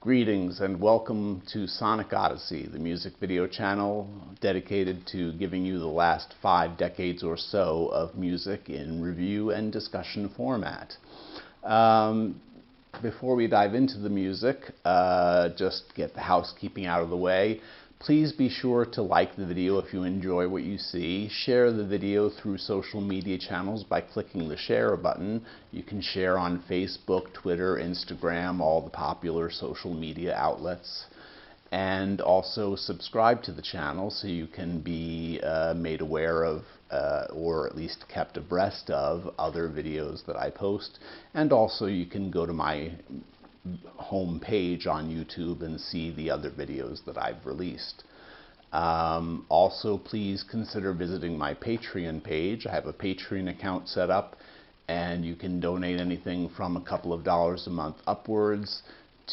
Greetings and welcome to Sonic Odyssey, the music video channel dedicated to giving you the last 5 decades or so of music in review and discussion format. Before we dive into the music, just get the housekeeping out of the way. Please be sure to like the video if you enjoy what you see. Share the video through social media channels by clicking the share button. You can share on Facebook, Twitter, Instagram, all the popular social media outlets. And also subscribe to the channel so you can be made aware of or at least kept abreast of other videos that I post. And also you can go to my home page on YouTube and see the other videos that I've released. Also, please consider visiting my Patreon page. I have a Patreon account set up, and you can donate anything from a couple of dollars a month upwards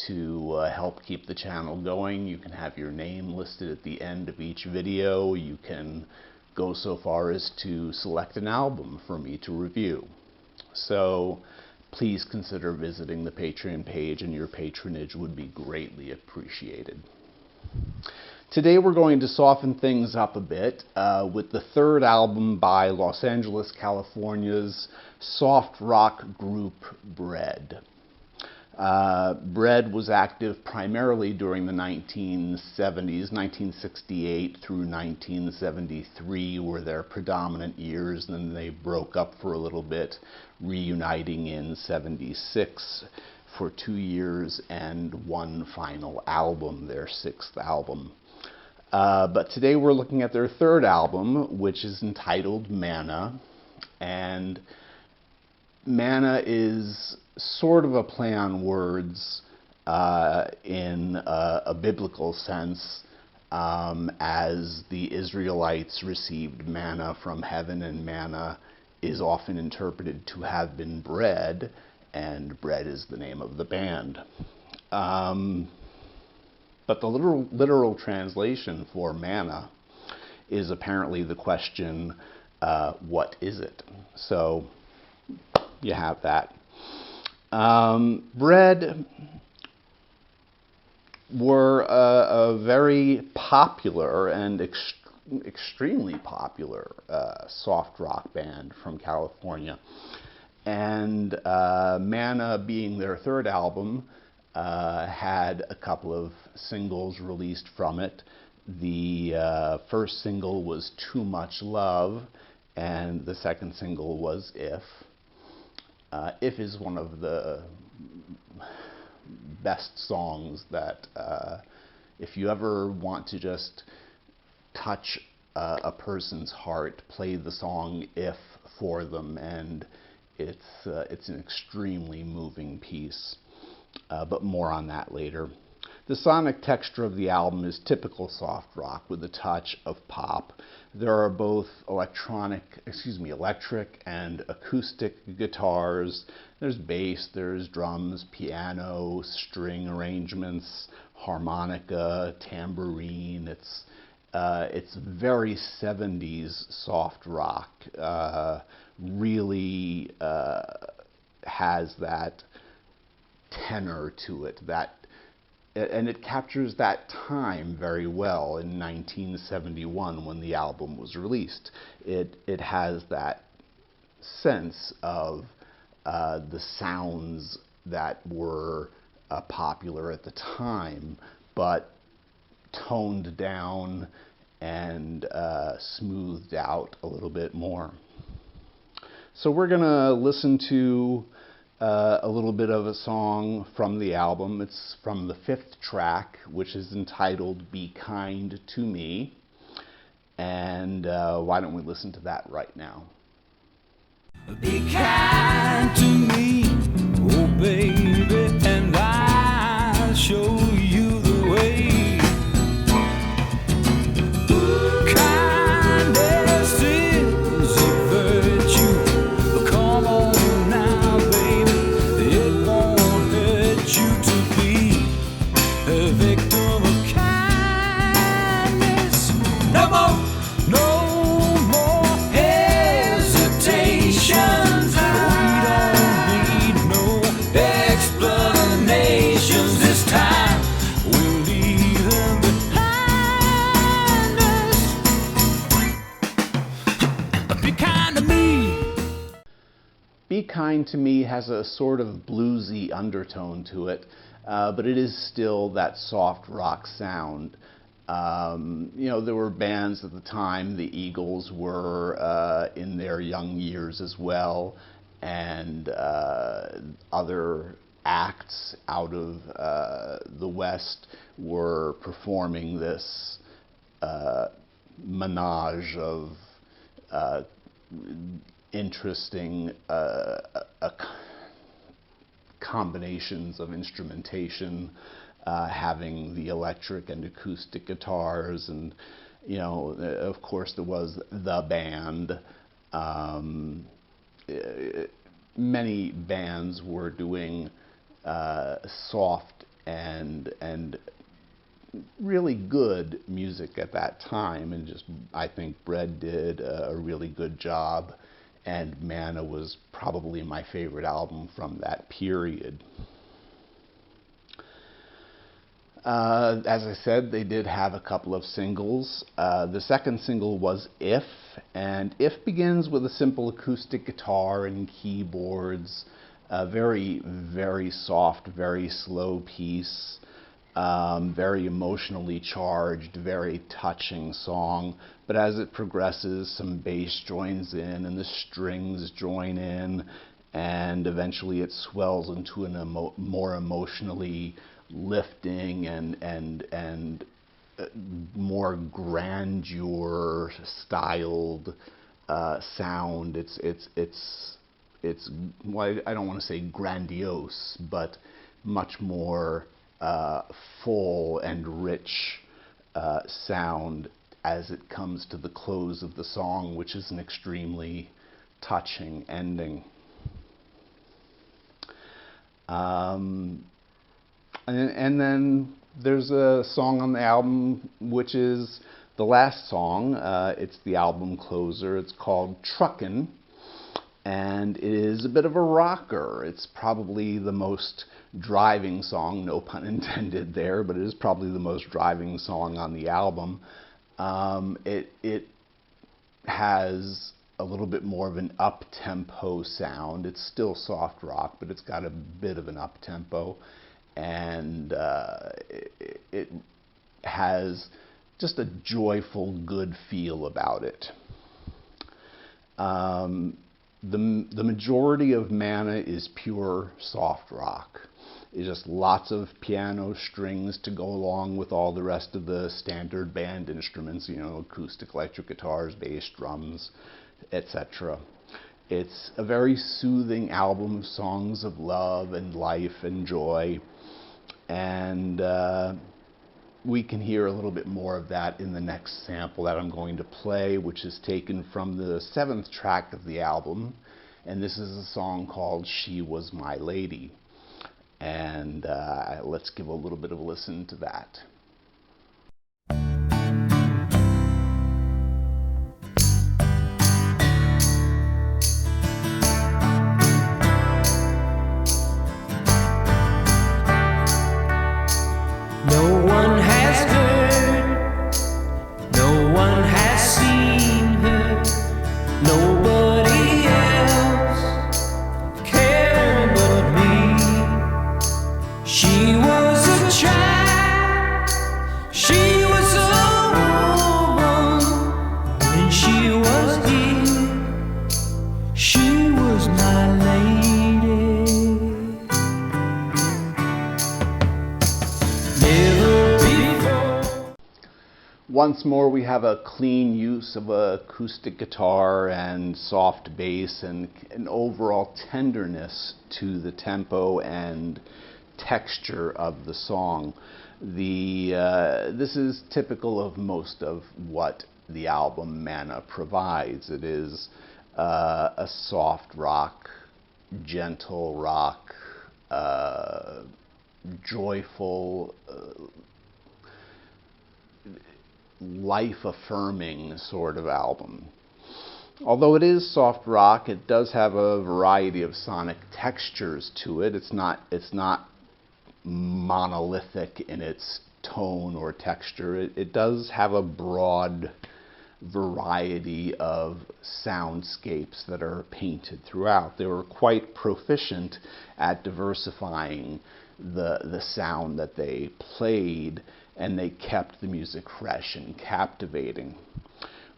to help keep the channel going. You can have your name listed at the end of each video. You can go so far as to select an album for me to review. So please consider visiting the Patreon page, and your patronage would be greatly appreciated. Today we're going to soften things up a bit with the third album by Los Angeles, California's soft rock group Bread. Bread was active primarily during the 1970s. 1968 through 1973 were their predominant years, and then they broke up for a little bit, reuniting in 76 for 2 years and one final album, their 6th album. But today we're looking at their third album, which is entitled Manna, and Manna is sort of a play on words in a biblical sense, as the Israelites received manna from heaven, and manna is often interpreted to have been bread, and Bread is the name of the band. But the literal translation for manna is apparently the question, what is it? So you have that. Bread were a very popular and extremely popular soft rock band from California. And Manna, being their third album, had a couple of singles released from it. The first single was Too Much Love, and the second single was If. If is one of the best songs that, if you ever want to just touch a person's heart, play the song If for them, and it's an extremely moving piece. But more on that later. The sonic texture of the album is typical soft rock with a touch of pop. There are both electric and acoustic guitars. There's bass, there's drums, piano, string arrangements, harmonica, tambourine. It's very 70s soft rock. Really has that tenor to it, and it captures that time very well in 1971 when the album was released. It has that sense of the sounds that were popular at the time, but toned down and smoothed out a little bit more. So we're going to listen to a little bit of a song from the album. It's from the 5th track, which is entitled Be Kind to Me. And why don't we listen to that right now? Be kind to me, oh baby, and I'll show you the way. Kindness is a virtue. Come on now, baby, it won't hurt you to be a victim of kindness. No more hesitations. We don't need no explanation. Be Kind to Me has a sort of bluesy undertone to it, but it is still that soft rock sound. You know, there were bands at the time, the Eagles were in their young years as well, and other acts out of the West were performing this menage of interesting combinations of instrumentation, having the electric and acoustic guitars, and you know, of course there was the band. Many bands were doing soft and really good music at that time, and just I think Bread did a really good job, and Manna was probably my favorite album from that period. As I said, they did have a couple of singles. The second single was If, and If begins with a simple acoustic guitar and keyboards, a very, very soft, very slow piece, very emotionally charged, very touching song. But as it progresses, some bass joins in and the strings join in, and eventually it swells into a more emotionally lifting and more grandeur styled sound. It's well, I don't want to say grandiose, but much more full and rich sound as it comes to the close of the song, which is an extremely touching ending. And then there's a song on the album which is the last song. It's the album closer. It's called Truckin', and it is a bit of a rocker. It's probably the most driving song, no pun intended there, but it is probably the most driving song on the album. It has a little bit more of an up-tempo sound. It's still soft rock, but it's got a bit of an up-tempo, and it has just a joyful, good feel about it. The majority of Manna is pure soft rock. It's just lots of piano strings to go along with all the rest of the standard band instruments, you know, acoustic, electric guitars, bass, drums, etc. It's a very soothing album of songs of love and life and joy, and we can hear a little bit more of that in the next sample that I'm going to play, which is taken from the 7th track of the album, and this is a song called She Was My Lady. And let's give a little bit of a listen to that. No one has heard, no one has seen her, nobody else cared but me. She was a child, she was a woman, and she was dear, she was my lady. Once more, we have a clean use of acoustic guitar and soft bass and an overall tenderness to the tempo and texture of the song. This is typical of most of what the album Manna provides. It is a soft rock, gentle rock, joyful, life-affirming sort of album. Although it is soft rock, it does have a variety of sonic textures to it. It's not monolithic in its tone or texture. It does have a broad variety of soundscapes that are painted throughout. They were quite proficient at diversifying the sound that they played, and they kept the music fresh and captivating.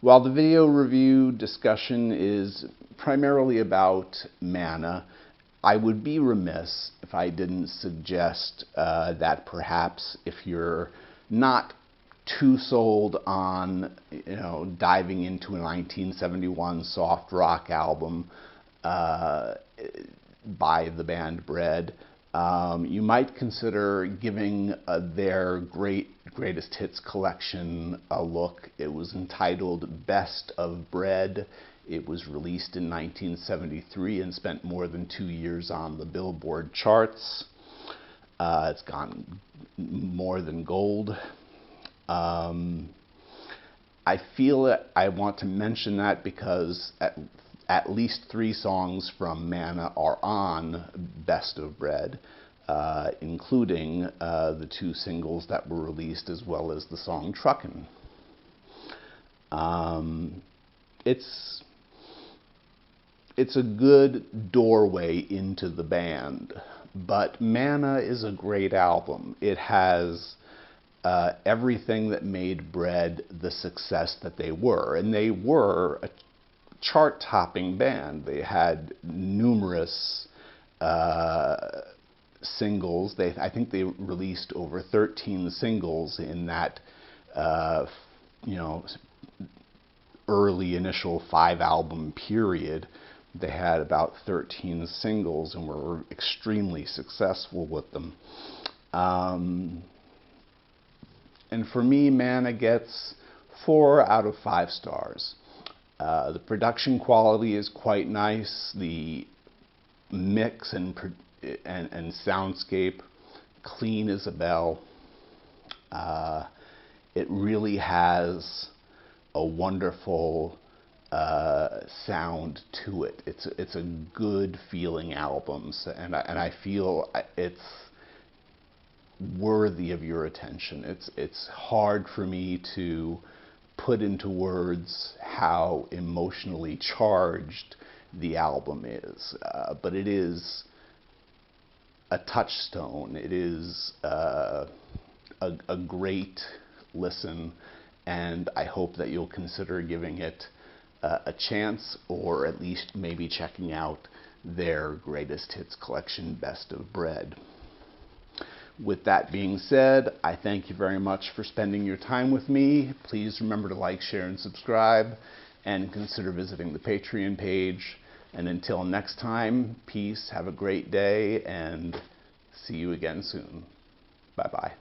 While the video review discussion is primarily about Manna, I would be remiss if I didn't suggest that perhaps if you're not too sold on, diving into a 1971 soft rock album by the band Bread, you might consider giving their greatest hits collection a look. It was entitled Best of Bread. It was released in 1973 and spent more than 2 years on the Billboard charts. It's gone more than gold. I feel that I want to mention that because at least 3 songs from Manna are on Best of Bread, including the 2 singles that were released, as well as the song Truckin'. It's a good doorway into the band, but Manna is a great album. It has everything that made Bread the success that they were, and they were a chart-topping band. They had numerous singles. I think they released over 13 singles in that early initial 5-album period. They had about 13 singles and were extremely successful with them. And for me, Manna gets 4 out of 5 stars. The production quality is quite nice. The mix and soundscape, clean as a bell. It really has a wonderful sound to it. It's a good feeling album, and I feel it's worthy of your attention. It's hard for me to put into words how emotionally charged the album is, but it is a touchstone. It is a great listen, and I hope that you'll consider giving it a chance, or at least maybe checking out their greatest hits collection, Best of Bread. With that being said, I thank you very much for spending your time with me. Please remember to like, share, and subscribe, and consider visiting the Patreon page. And until next time, peace, have a great day, and see you again soon. Bye-bye.